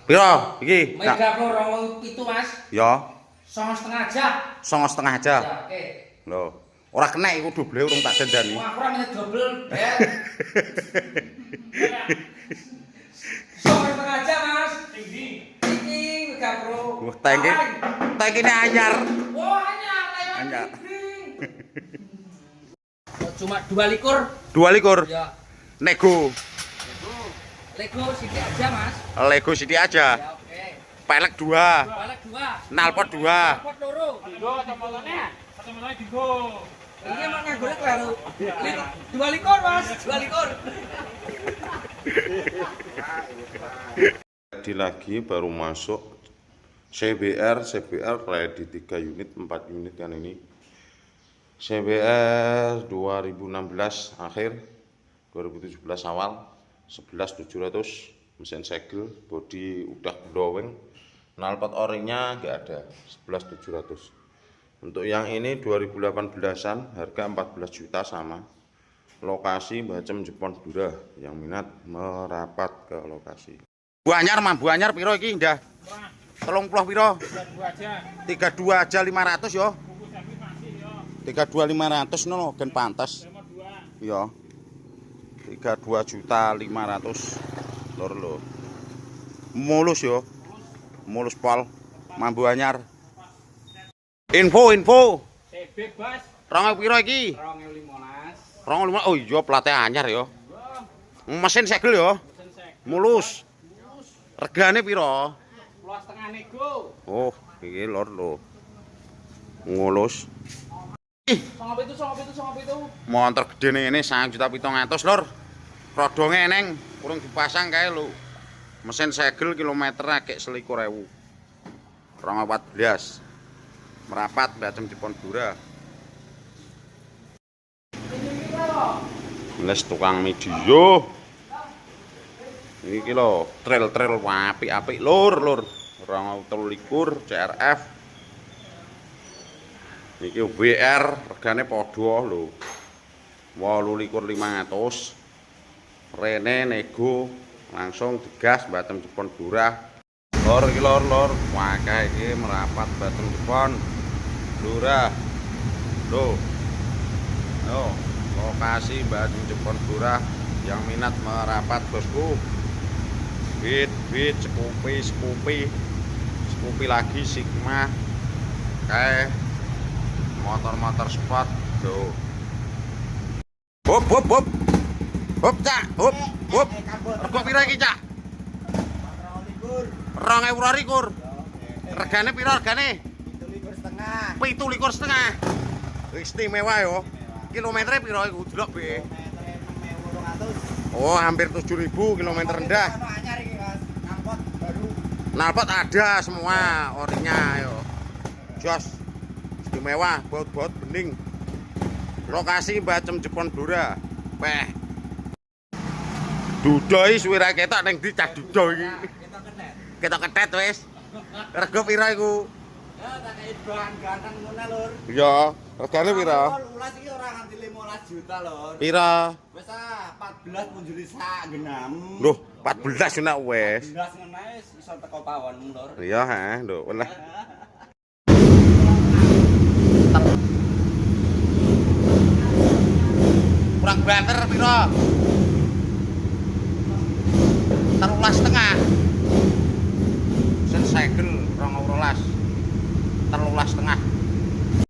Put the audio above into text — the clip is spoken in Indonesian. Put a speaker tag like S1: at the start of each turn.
S1: Piro iki?
S2: Mega Pro 27 Mas.
S1: Ya.
S2: 9,5 aja.
S1: 9,5 aja.
S2: Ya, oke.
S1: Lho, ora kena iku doble urung tak dandani.
S2: Wah, aku ora menit double, Bet. 9,5 aja, Mas. Tinggi. Iki Mega Pro.
S1: Wah, tangkine anyar.
S2: Wah, anyar.
S1: Anyar.
S2: Cuma 2 likur.
S1: 2 likur.
S2: Ya.
S1: Nego.
S2: Lego sini aja, Mas.
S1: Lego City aja.
S2: Ya, oke.
S1: Pelek 2.
S2: Balik 2.
S1: Nalpot 2.
S2: Nalpot loro. Digo kacamotane. Kacamotane digo. Ini emang nganggone karo. 2 likur, Mas. 2 likur.
S1: Tadi lagi baru masuk CBR ready 3 unit 4 unit kan ini. CBR 2016 akhir 2017 awal 11.700 mesin segel, bodi udah blowing, knalpot o-ringnya nggak ada 11.700. Untuk yang ini 2018an harga 14 juta sama. Lokasi Bacem Jepon Dura, yang minat merapat ke lokasi. Bu anyar piro iki ndah? 30 piro? 32 aja 500 yo. 32 500 no gen pantas. Iya. 32.500.000 lor lo. Mulus yo. Mulus pol. Mambu anyar. Info.
S2: Bebas.
S1: 2000 piro iki?
S2: 2015.
S1: 2015. Oh iya plate anyar yo. Mesin segel yo. Mulus. Regane piro?
S2: 10,5 nego.
S1: Oh, iki lor lo. Mulus.
S2: Sama itu.
S1: Montor gede ini 1.700.000 lor. Rodonge eneng, kurang dipasang kae lho. Mesin segel kilometer akeh 21.000. 2014. Merapat Bacem Jepon Dura. Les tukang medio. Iki lho, trail apik lur. 2023 CRF. Iki WR regane padha lho. 28.500. Rene nego langsung digas Bacem Jepon Dura. Lor iki lor. Wakai iki merapat Bacem Jepon Dura. Loh. Yo, lokasi Bacem Jepon Dura yang minat merapat bosku. Beat Scoopy lagi Sigma. Kayak motor sport tuh. Hop cak, hop. Rego piro iki cak? 20.000. Regane piro regane? 17,5. Istimewa yo. Kilometernya piro iku delok be. Oh, hampir 7.000 kilometer rendah. Knalpot ada semua orinya yo. Jos. Istimewa, baut bening. Lokasi Bacem Jepon Dura. Peh. Dudoi suwira ketok ning ndi cah dudo iki. Ketok ketet wis. Rego piro iku?
S2: Ya, tak kei bahan ganteng ngono lur.
S1: Iya, regane piro?
S2: 12 iki ora nganti 15 juta lur.
S1: Piro?
S2: Wis 14 punjuli sak genam.
S1: Loh, 14 nek wis.
S2: 14 ngene wis iso teko pawon lur.
S1: Iya, ha, lho, oleh. Kurang banter piro? 13,5. Mesin segel 2012. 13,5.